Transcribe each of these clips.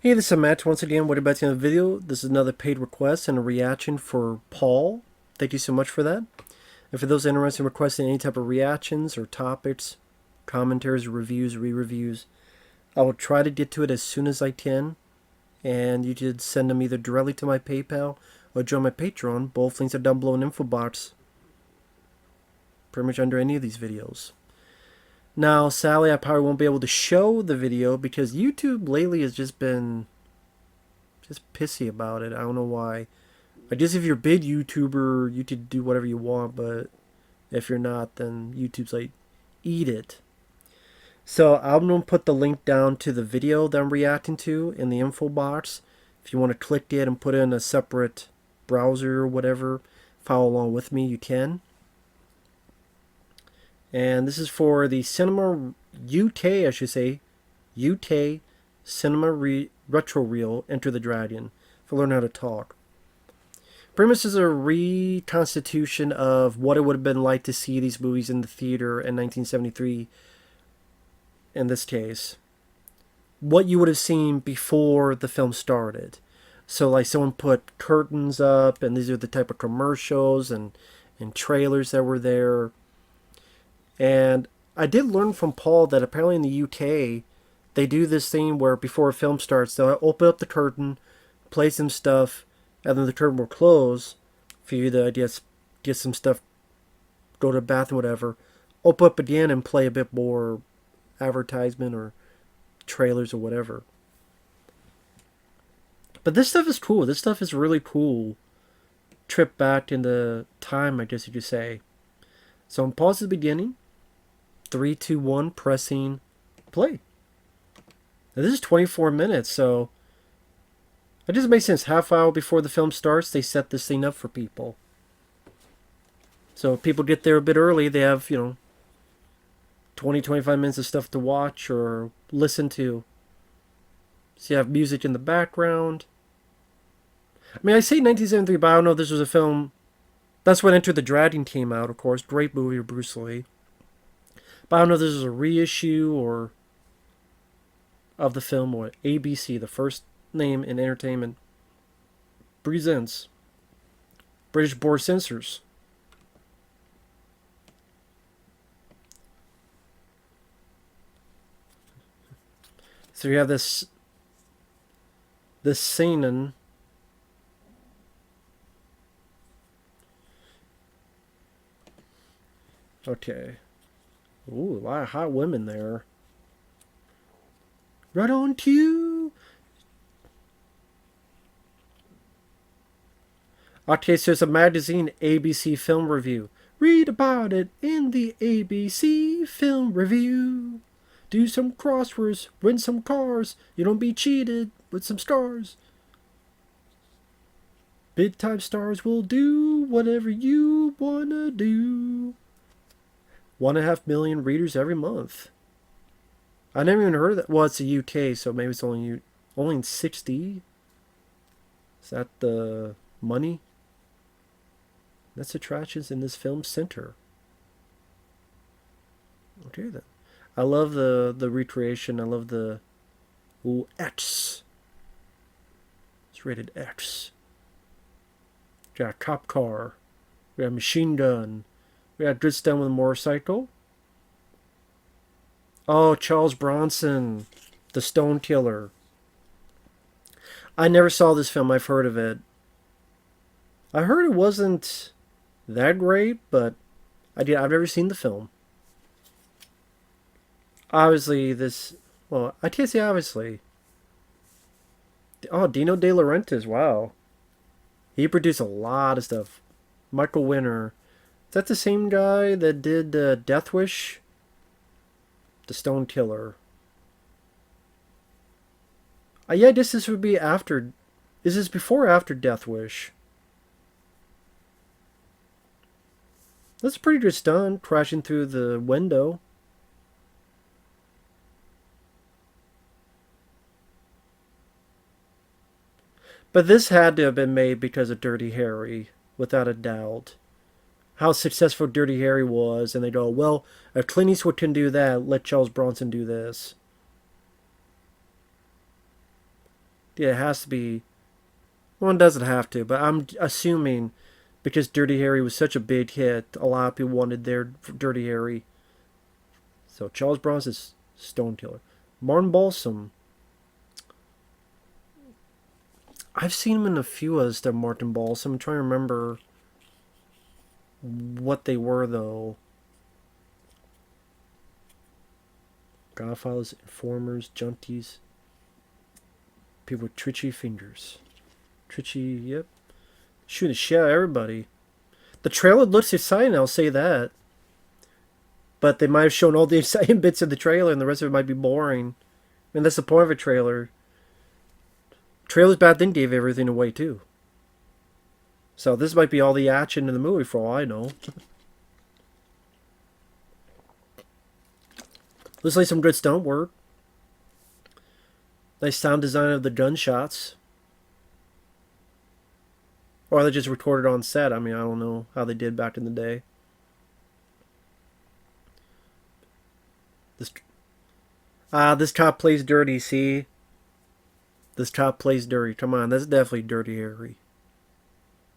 Hey, this is Matt. Once again, what about the end of the video? This is another paid request and a reaction for Paul. Thank you so much for that. And for those interested in requesting any type of reactions or topics, commentaries, reviews, re-reviews, I will try to get to it as soon as I can. And you should send them either directly to my PayPal or join my Patreon. Both links are down below in the info box. Pretty much under any of these videos. Now, sadly, I probably won't be able to show the video because YouTube lately has just been pissy about it. I don't know why. I guess if you're a big YouTuber, you could do whatever you want, but if you're not, then YouTube's like, eat it. So I'm going to put the link down to the video that I'm reacting to in the info box. If you want to click it and put it in a separate browser or whatever, follow along with me, you can. And this is for the Cinema UK, I should say, UK Cinema Retro Reel Enter the Dragon, for learn how to talk. Pretty much is a reconstitution of what it would have been like to see these movies in the theater in 1973, in this case. What you would have seen before the film started. So like someone put curtains up, and these are the type of commercials and trailers that were there. And I did learn from Paul that apparently in the UK, they do this thing where before a film starts, they'll open up the curtain, play some stuff, and then the curtain will close for you to, I guess, get some stuff, go to the bathroom, whatever. Open up again and play a bit more advertisement or trailers or whatever. But this stuff is cool. This stuff is really cool. Trip back into time, I guess you could say. So I'm pause at the beginning. 3, 2, 1, pressing play. Now this is 24 minutes, so it just makes sense. Half hour before the film starts, they set this thing up for people. So if people get there a bit early, they have, 20, 25 minutes of stuff to watch or listen to. So you have music in the background. I mean, I say 1973, but I don't know if this was a film. That's when Enter the Dragon came out, of course. Great movie with Bruce Lee. But I don't know if this is a reissue or of the film, or ABC, the first name in entertainment, presents British Board Censors. So you have this scene in okay. Ooh, a lot of hot women there. Right on cue. Okay, so it's a magazine, ABC Film Review. Read about it in the ABC Film Review. Do some crosswords, win some cars. You don't be cheated with some stars. Big time stars will do whatever you wanna do. 1.5 million readers every month. I never even heard of that. Well, it's the UK, so maybe it's only in 60. Is that the money? That's attractions in this film center. Okay then. I love the recreation. I love the X. It's rated X. We got a cop car. We got a machine gun. We got Dritz down with a motorcycle. Oh, Charles Bronson, the Stone Killer. I never saw this film. I've heard of it. I heard it wasn't that great, but I've never seen the film. Obviously, I can't say obviously. Oh, Dino De Laurentiis, wow. He produced a lot of stuff. Michael Winner. Is that the same guy that did Death Wish? The Stone Killer. Yeah, I guess this would be after. Is this before or after Death Wish? That's a pretty good stunt, crashing through the window. But this had to have been made because of Dirty Harry, without a doubt. How successful Dirty Harry was, and they go, well, if Clint Eastwood can do that, let Charles Bronson do this. Yeah, it has to be. Well, it doesn't have to, but I'm assuming because Dirty Harry was such a big hit, a lot of people wanted their Dirty Harry. So Charles Bronson is Stone Killer. Martin Balsam. I've seen him in a few other stuff, Martin Balsam. I'm trying to remember what they were, though. Godfathers, Informers, Junkies. People with twitchy fingers. Twitchy, yep. Shooting the shit out of everybody. The trailer looks exciting, I'll say that. But they might have shown all the exciting bits of the trailer and the rest of it might be boring. And that's the point of a trailer. Trailers back then gave everything away, too. So this might be all the action in the movie for all I know. Looks like some good stunt work. Nice sound design of the gunshots. Or they just recorded on set. I mean, I don't know how they did back in the day. This cop plays dirty, see? This cop plays dirty. Come on, that's definitely Dirty Harry.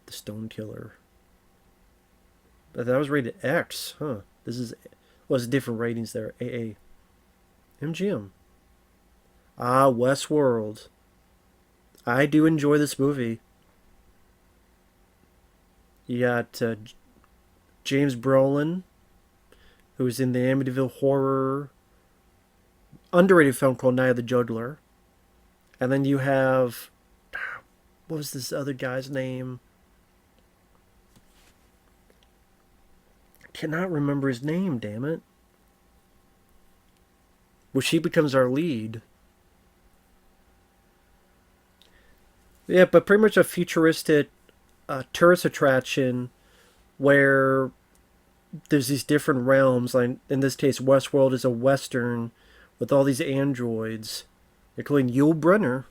The Stone Killer. But that was rated X, huh? This is... What's different ratings there? AA. MGM. Westworld. I do enjoy this movie. You got James Brolin, who's in the Amityville Horror underrated film called Night of the Juggler. And then you have... What was this other guy's name? I cannot remember his name, damn it. Well, she becomes our lead. Yeah, but pretty much a futuristic tourist attraction where there's these different realms. Like in this case, Westworld is a western with all these androids, including Yul Brynner,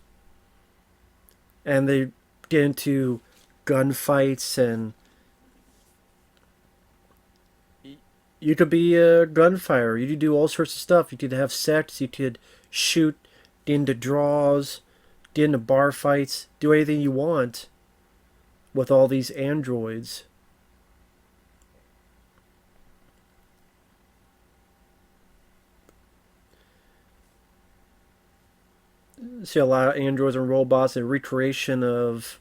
and they get into gunfights, and you could be a gunfighter. You could do all sorts of stuff. You could have sex. You could shoot into draws, get into bar fights, do anything you want with all these androids. See a lot of androids and robots, a recreation of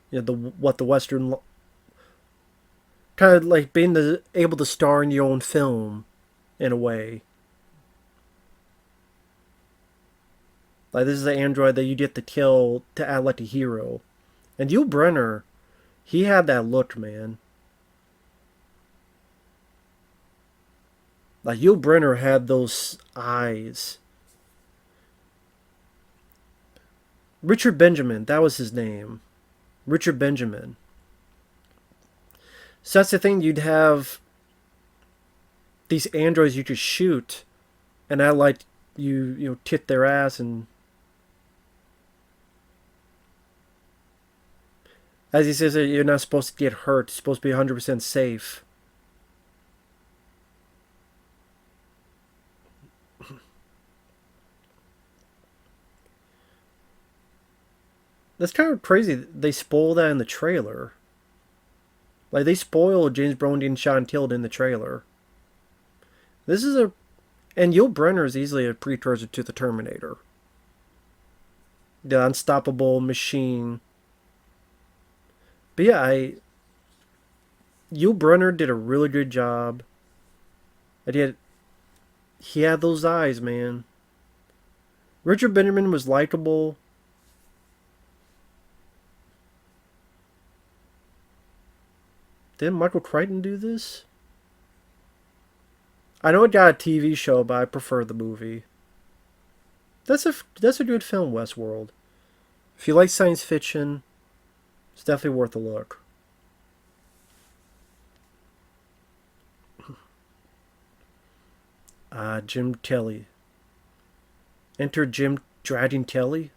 what the Western kind of like being able to star in your own film in a way. Like this is the android that you get to kill to act like a hero. And Yul Brynner, he had that look, man. Like Yul Brynner had those eyes. Richard Benjamin, that was his name. Richard Benjamin. So that's the thing, you'd have these androids you could shoot, and I like you tit their ass, and as he says, you're not supposed to get hurt. You're supposed to be 100% safe. That's kind of crazy. They spoil that in the trailer. Like, they spoiled James Brolin getting shot and killed in the trailer. This is a... And Yul Brynner is easily a precursor to the Terminator. The unstoppable machine. But yeah, Yul Brynner did a really good job. And he had those eyes, man. Richard Benjamin was likable. Didn't Michael Crichton do this? I know it got a TV show, but I prefer the movie. That's a good film, Westworld. If you like science fiction, it's definitely worth a look. Jim Kelly. Enter Jim Dragon Kelly.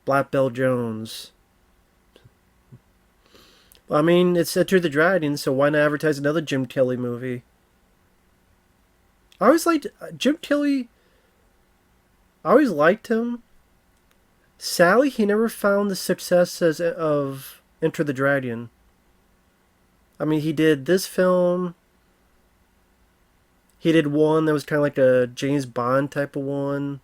Black Belt Jones. I mean, it's Enter the Dragon, so why not advertise another Jim Kelly movie? I always liked Jim Kelly. I always liked him. Sally, he never found the success as of Enter the Dragon. I mean, he did this film. He did one that was kind of like a James Bond type of one.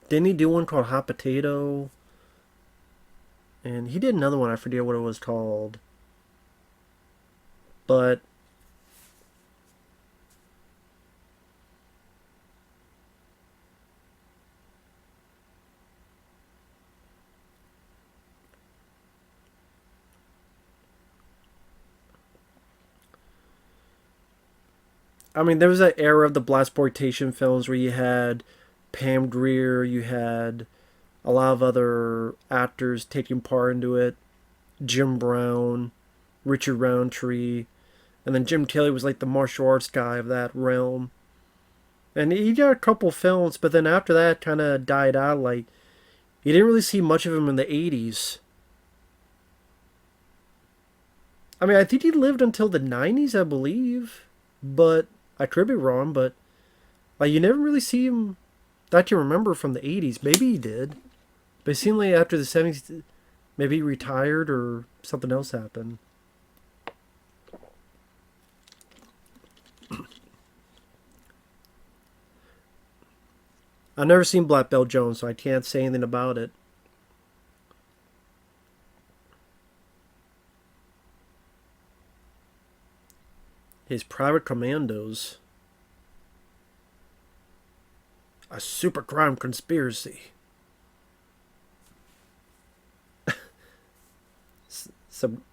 Didn't he do one called Hot Potato? And he did another one, I forget what it was called. But I mean, there was that era of the blaxploitation films where you had Pam Grier, you had a lot of other actors taking part into it. Jim Brown, Richard Roundtree, and then Jim Kelly was like the martial arts guy of that realm. And he got a couple films, but then after that, kind of died out. Like you didn't really see much of him in the '80s. I mean, I think he lived until the '90s, I believe, but I could be wrong. But like you never really see him that I can remember from the '80s. Maybe he did, but it seemed like after the '70s, maybe he retired or something else happened. I've never seen Black Belt Jones, so I can't say anything about it. His Private Commandos, a super crime conspiracy. Some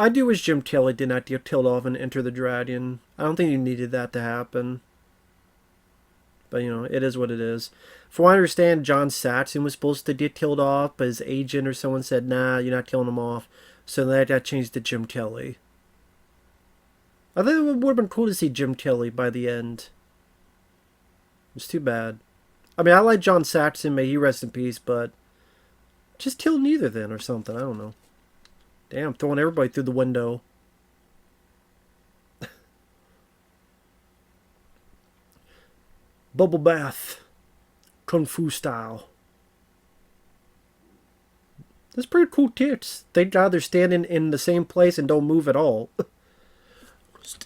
I do wish Jim Kelly did not get killed off and Enter the Dragon. I don't think he needed that to happen. But, you know, it is what it is. From what I understand, John Saxon was supposed to get killed off, but his agent or someone said, nah, you're not killing him off. So that got changed to Jim Kelly. I think it would have been cool to see Jim Kelly by the end. It's too bad. I mean, I like John Saxon, may he rest in peace, but just kill neither then or something. I don't know. Damn, throwing everybody through the window. Bubble bath. Kung Fu style. That's pretty cool tits. Thank God they're standing in the same place and don't move at all.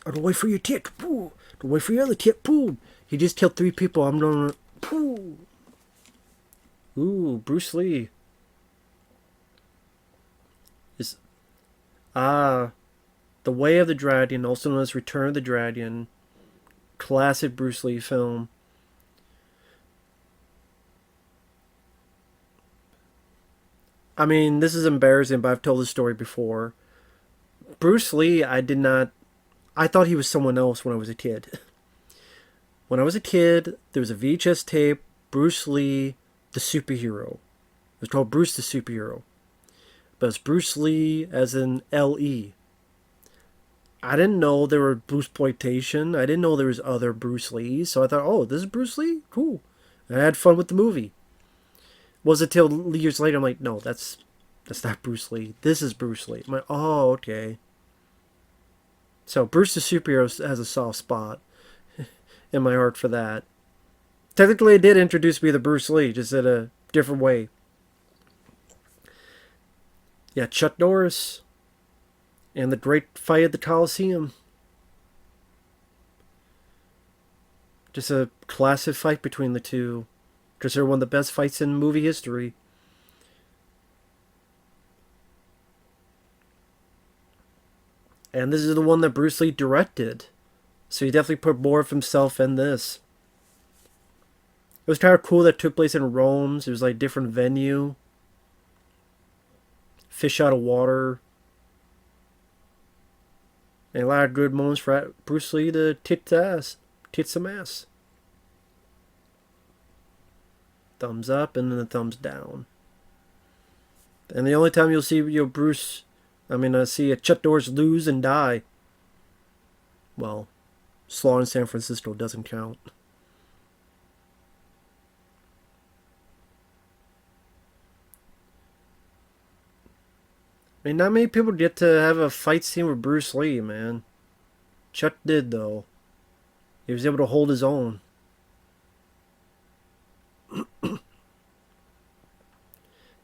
Don't wait for your tit. Don't wait for your other tit. He just killed 3 people. I'm gonna. Ooh, Bruce Lee. Is The Way of the Dragon, also known as Return of the Dragon. Classic Bruce Lee film. I mean, this is embarrassing, but I've told this story before. Bruce Lee, I thought he was someone else when I was a kid. When I was a kid, there was a VHS tape, Bruce Lee, the superhero. It was called Bruce the Superhero. But it's Bruce Lee as in L-E. I didn't know there were Bruceploitation. I didn't know there was other Bruce Lees. So I thought, oh, this is Bruce Lee? Cool. And I had fun with the movie. Was it till years later I'm like, no, that's not Bruce Lee. This is Bruce Lee. I'm like, oh, okay. So Bruce the Superhero has a soft spot in my heart for that. Technically, it did introduce me to Bruce Lee, just in a different way. Yeah, Chuck Norris and the great fight at the Coliseum. Just a classic fight between the two. Considered one of the best fights in movie history. And this is the one that Bruce Lee directed. So he definitely put more of himself in this. It was kind of cool that it took place in Rome. It was like a different venue. Fish out of water. And a lot of good moments for Bruce Lee to tit some ass. Thumbs up and then the thumbs down. And the only time you'll see see a Chuck Norris lose and die. Well, Slaw in San Francisco doesn't count. I mean, not many people get to have a fight scene with Bruce Lee, man. Chuck did, though. He was able to hold his own.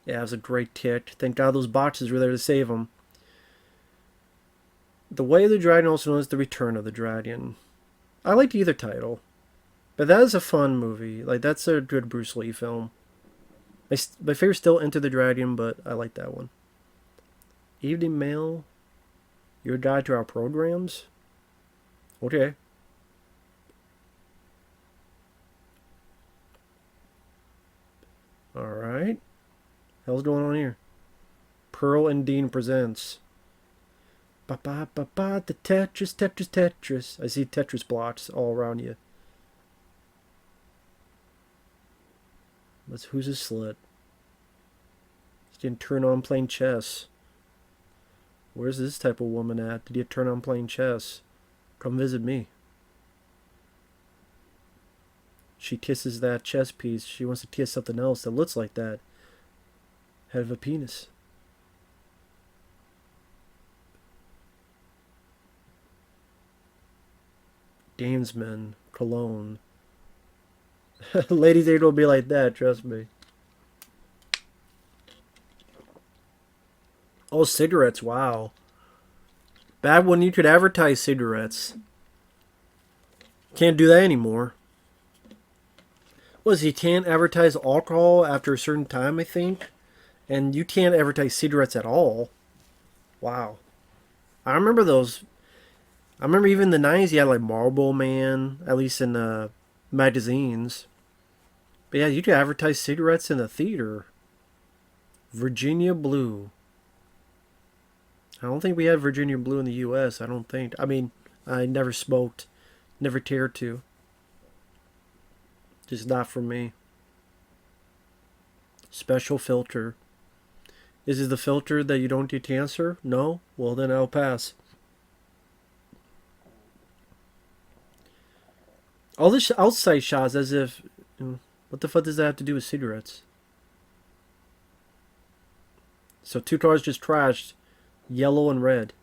Yeah, it was a great kick. Thank God those boxes were there to save him. The Way of the Dragon, also known as The Return of the Dragon. I liked either title. But that is a fun movie. Like, that's a good Bruce Lee film. My favorite's still Enter the Dragon, but I like that one. Evening Mail. Your guide to our programs? Okay. Alright. Hell's going on here? Pearl and Dean presents. Ba ba ba ba, the Tetris, Tetris, Tetris. I see Tetris blocks all around you. Who's a slut? He's getting turned on playing chess. Where's this type of woman at? Did you turn on playing chess? Come visit me. She kisses that chess piece. She wants to kiss something else that looks like that. Head of a penis. Gamesman. Cologne. Ladies' Aid will be like that, trust me. Oh, cigarettes, wow. Bad when you could advertise cigarettes. Can't do that anymore. You can't advertise alcohol after a certain time, I think. And you can't advertise cigarettes at all. Wow. I remember those. I remember even in the 90s you had like Marlboro Man, at least in magazines. But yeah, you could advertise cigarettes in the theater. Virginia Blue. I don't think we had Virginia Blue in the U.S. I don't think. I mean, I never smoked. Never cared to. Just not for me. Special filter. Is it the filter that you don't get cancer? No? Well, then I'll pass. All this outside shots as if... What the fuck does that have to do with cigarettes? So 2 cars just crashed. Yellow and red.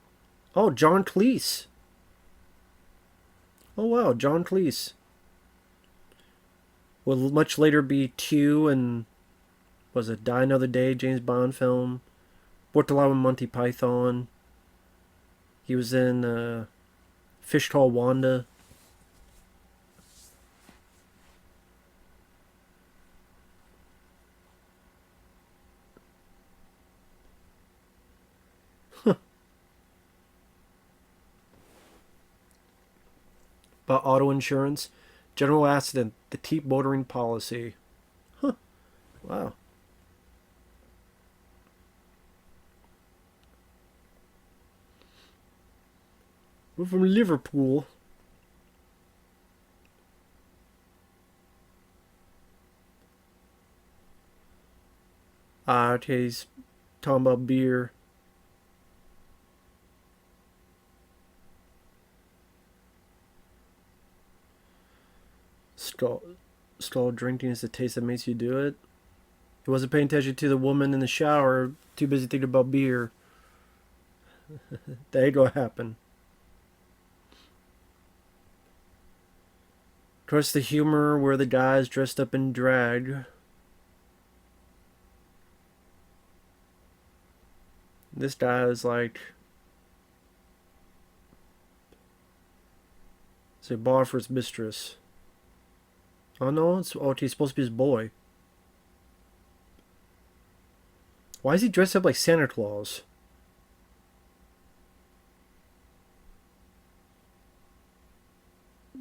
Oh, John Cleese. Oh, wow, John Cleese. Will much later be Q and... Was it Die Another Day, James Bond film? Worked a lot with Monty Python. He was in Fish Called Wanda. About auto insurance. General accident. The keep motoring policy. Huh. Wow. We're from Liverpool. Okay, he's talking about beer. Stall drinking is the taste that makes you do it. He wasn't paying attention to the woman in the shower, too busy thinking about beer. That ain't gonna happen. Of course, the humor where the guy's dressed up in drag. This guy is like... It's a bar for his mistress. Oh no, he's supposed to be his boy. Why is he dressed up like Santa Claus?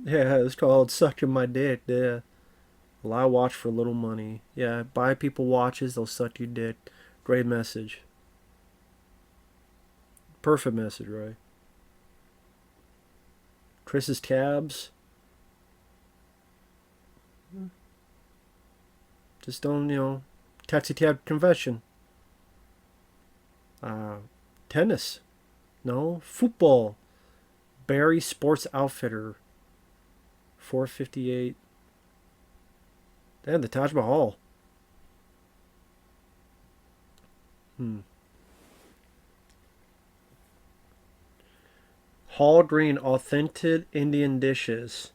Yeah, it's called Sucking My Dick, yeah. Well, I watch for little money. Yeah, buy people watches, they'll suck your dick. Great message. Perfect message, right? Chris's Cabs. Just don't, taxi cab confession. Tennis. No. Football. Barry Sports Outfitter. 458. Damn, the Taj Mahal. Hall Green authentic Indian dishes.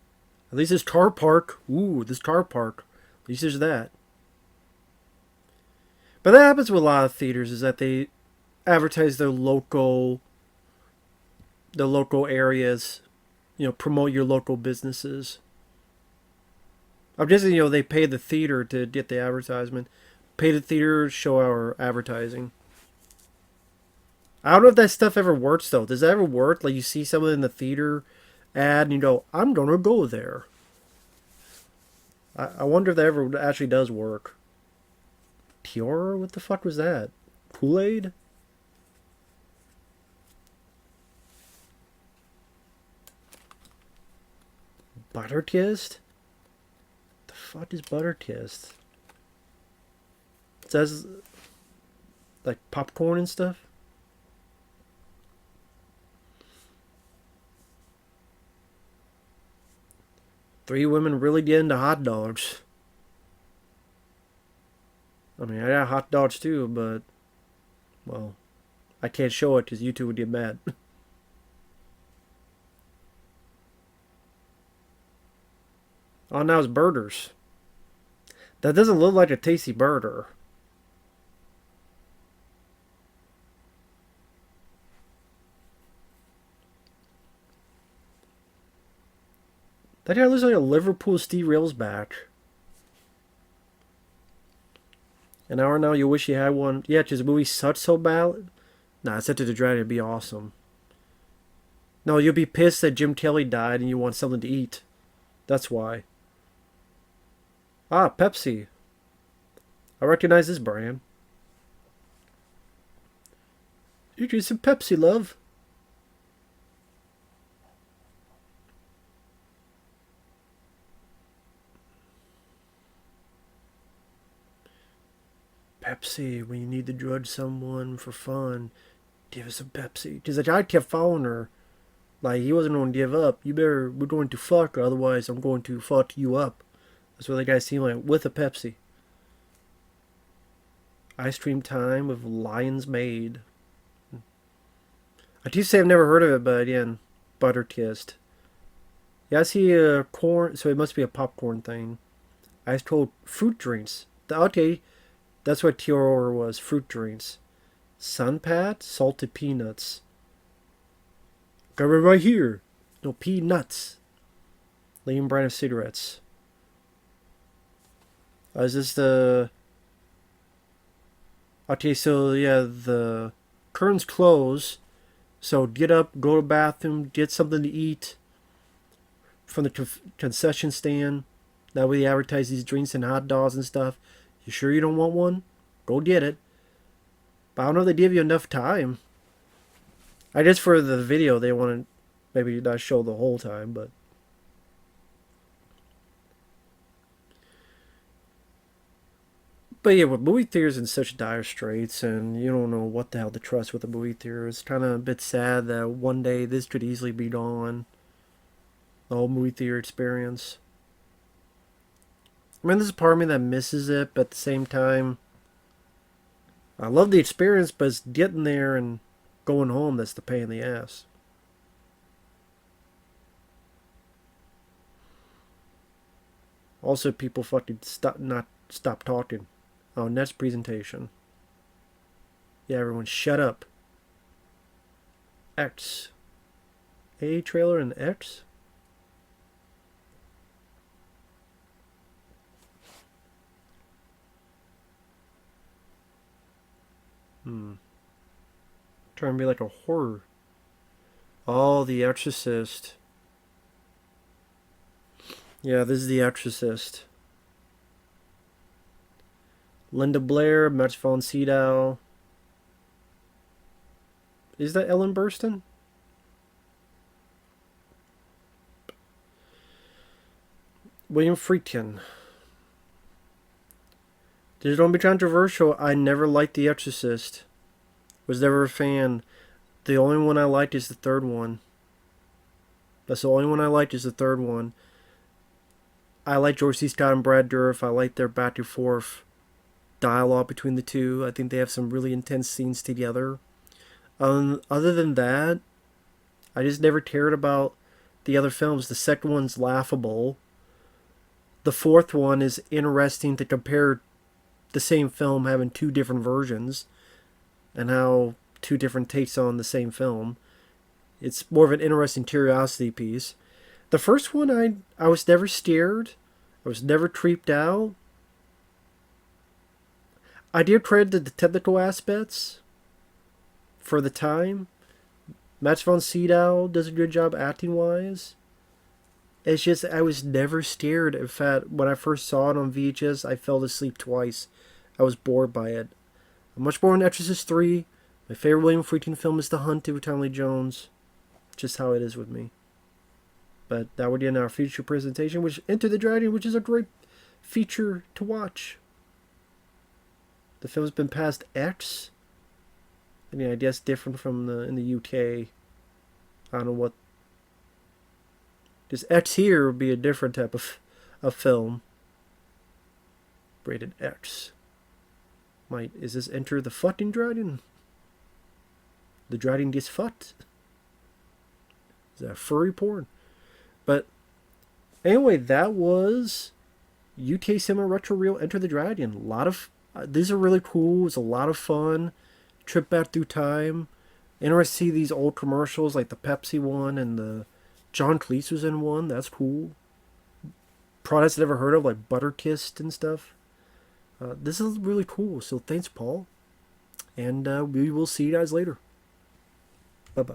At least this car park. Ooh, this car park. At least there's that. But that happens with a lot of theaters is that they advertise their local areas, promote your local businesses. I'm guessing, they pay the theater to get the advertisement. Pay the theater to show our advertising. I don't know if that stuff ever works though. Does that ever work? Like you see someone in the theater ad and you go, I'm gonna go there. I wonder if that ever actually does work. Pure? What the fuck was that? Kool-Aid? Butter kissed? The fuck is butter kissed? It says like popcorn and stuff. Three women really get into hot dogs. I mean, I got hot dogs too, but well, I can't show it because YouTube would get mad. Oh, now it's burgers. That doesn't look like a tasty burger. That guy looks like a Liverpool Steve Railsback. An hour now, you wish you had one. Yeah, because the movie sucked so bad. Nah, it's Enter the Dragon. It'd be awesome. No, you'll be pissed that Jim Kelly died and you want something to eat. That's why. Ah, Pepsi. I recognize this brand. You drink some Pepsi, love. Pepsi, when you need to judge someone for fun, give us some Pepsi. Because the guy kept following her. Like, he wasn't going to give up. We're going to fuck, otherwise I'm going to fuck you up. That's what the guy seemed like, with a Pepsi. Ice cream time with Lion's Maid. I keep saying I've never heard of it, but again, butter kissed. Yeah, I see corn, so it must be a popcorn thing. Ice cold fruit drinks. Okay, that's what Tiora was, fruit drinks. Sunpat, salted peanuts. Got it right here. No, peanuts. Lean brand of cigarettes. Is this the... Okay, so yeah, the curtains close. So get up, go to the bathroom, get something to eat from the concession stand. That way they advertise these drinks and hot dogs and stuff. You sure you don't want one? Go get it. But I don't know if they give you enough time. I guess for the video they want to maybe not show the whole time, but... But yeah, with movie theaters in such dire straits, and you don't know what the hell to trust with a movie theater, it's kind of a bit sad that one day this could easily be gone. The whole movie theater experience. I mean, there's a part of me that misses it, but at the same time, I love the experience, but it's getting there and going home that's the pain in the ass. Also, people fucking stop talking. Oh, next presentation. Yeah, everyone, shut up. X. A trailer and X? Trying to be like a horror. Oh, The Exorcist. Yeah, this is The Exorcist. Linda Blair, Max von Sydow. Is that Ellen Burstyn? William Friedkin. This don't be controversial. I never liked The Exorcist. Was never a fan. The only one I liked is the third one. That's the only one I liked is the third one. I like George C. Scott and Brad Dourif. I like their back and forth dialogue between the two. I think they have some really intense scenes together. Other than that, I just never cared about the other films. The second one's laughable. The fourth one is interesting to compare the same film having two different versions and how two different takes on the same film. It's more of an interesting curiosity piece. The first one, I was never scared. I was never creeped out. I did credit the technical aspects for the time. Max von Sydow does a good job acting wise. It's just I was never scared. In fact, when I first saw it on VHS, I fell asleep twice. I was bored by it. I'm much more on Exorcist 3. My favorite William Friedkin film is The Hunted with Tommy Lee Jones. Just how it is with me. But that would end our feature presentation, which Enter the Dragon, which is a great feature to watch. The film's been passed X. I mean, I guess different from in the UK. I don't know what. Because X here would be a different type of film. Rated X. Is this Enter the Fucking Dragon? The dragon gets fucked? Is that furry porn? But anyway, that was UK Cinema Retro Reel Enter the Dragon. A lot of these are really cool. It's a lot of fun. Trip back through time. Interested to see these old commercials like the Pepsi one and the John Cleese was in one. That's cool. Products I've never heard of like Butter Kissed and stuff. This is really cool. So thanks, Paul. And we will see you guys later. Bye-bye.